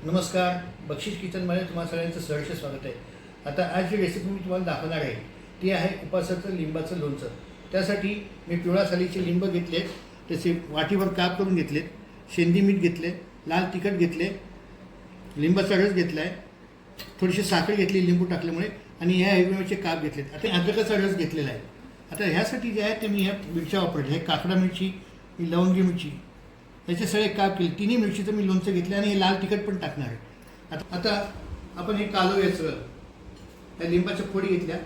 नमस्कार, बक्षीस किचनमध्ये तुम्हाला सगळ्यांचं सहर्ष स्वागत आहे। आता आज जी रेसिपी मी तुम्हाला दाखवणार आहे ती आहे उपासाचं लिंबाचं लोणचं। त्यासाठी मी पिवळा सालीचे लिंब घेतले, त्याचे वाटीभर काप करून घेतले, शेंदी मीठ घेतले, लाल तिखट घेतले, लिंबाचा रस घेतला आहे, थोडीशी साखर घेतली लिंबू टाकल्यामुळे, आणि ह्या हिरव्या मिरची काप घेतलेत। आता अद्रकाचा रस घेतलेला आहे। आता ह्यासाठी जे आहे ते मी ह्या मिरच्या वापरल्या, हे काकडा मिरची, ही लवंगी मिरची, याचे सगळे काप केले। तिन्ही मिरचीचं मी लोणचं घेतलं आणि हे लाल तिखट पण टाकणार आहे। आता आपण हे कालवायचं। त्या लिंबाच्या फोडी घेतल्या,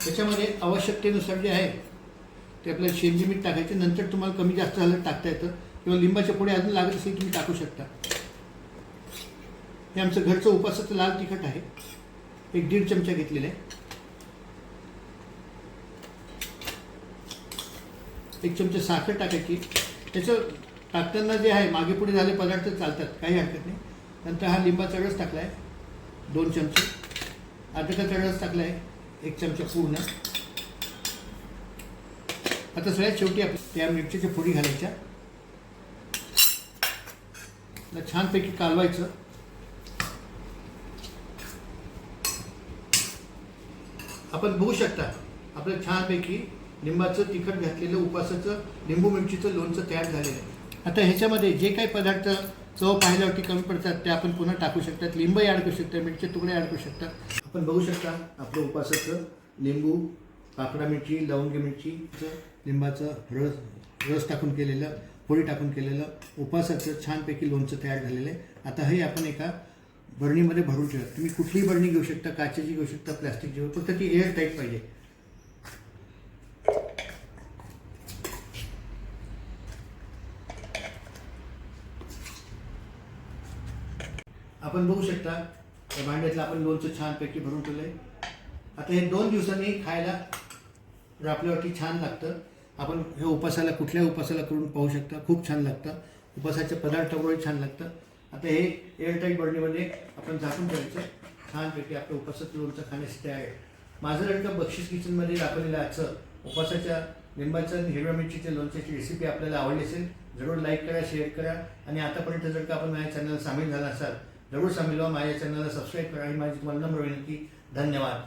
त्याच्यामध्ये आवश्यकतेनुसार जे आहे ते आपल्याला शेंदी मीठ टाकायचे। नंतर तुम्हाला कमी जास्त झालं टाकता येतं, किंवा लिंबाच्या फोडी अजून लागत असेल तुम्ही टाकू शकता। हे आमचं घरचं उपासाचं लाल तिखट आहे, एक 1.5 चमचा घेतलेलं आहे। 1 चमचा साखर टाकायची। त्याचं टाकताना जे आहे मागे पुढे झाले पदार्थ चालतात, काही हरकत नाही। नंतर हा लिंबाचा रस टाकला आहे 2 चमचे, अद्रकाचा रस टाकला आहे 1 चमचा पूर्ण। आता सगळ्यात शेवटी आपण त्या मिरचीच्या फोडी घालायच्या, छानपैकी कालवायचं। आपण बघू शकता आपलं छानपैकी लिंबाचं तिखट घातलेलं उपासाचं लिंबू मिरचीचं लोणचं तयार झालेलं आहे। आता ह्याच्यामध्ये जे काही पदार्थ चव पाहिल्यावरती कमी पडतात ते आपण पुन्हा टाकू शकतात। लिंबही ॲड करू शकतात, मिरची तुकडे ॲड करू शकतात। आपण बघू शकता आपलं उपासाचं लिंबू, काकडा मिरची, लवंगी मिरचीचं लिंबाचं रस टाकून केलेलं, फोडी टाकून केलेलं उपासाचं छानपैकी लोणचं तयार झालेलं आहे। आता हे आपण एका बरणीमध्ये भरून ठेवूया। तुम्ही कुठलीही बरणी घेऊ शकता, काचेची घेऊ शकता, प्लास्टिकची घेऊ, फक्त ती एअर टाईट पाहिजे। आपण बघू शकता या भांड्यातलं आपण लोणचं छानपैकी भरून ठेवलं आहे। आता हे 2 दिवसांनी खायला रापल्यावरती छान लागतं। आपण हे उपासाला, कुठल्याही उपासाला करून पाहू शकता, खूप छान लागतं। उपासाच्या पदार्थामुळे छान लागतं। आता हे एअरटाईट बरणीमध्ये आपण झाकून ठेवायचं। छानपैकी आपलं उपासाचं लोणचं खाण्यासाठी आहे। माझं लडकं बक्षीस किचनमध्ये दाखवलेलं आजचं उपासाच्या लिंबाच्या हिरव्या मिरचीच्या लोणच्याची रेसिपी आपल्याला आवडली असेल, जरूर लाईक करा, शेअर करा, आणि आतापर्यंत जर का आपण माझ्या चॅनलला सामील झाला असाल जरूर सामील व्हा। माझ्या चॅनलला सबस्क्राईब करा, आणि माझी तुम्हाला नम्र विनंती, धन्यवाद।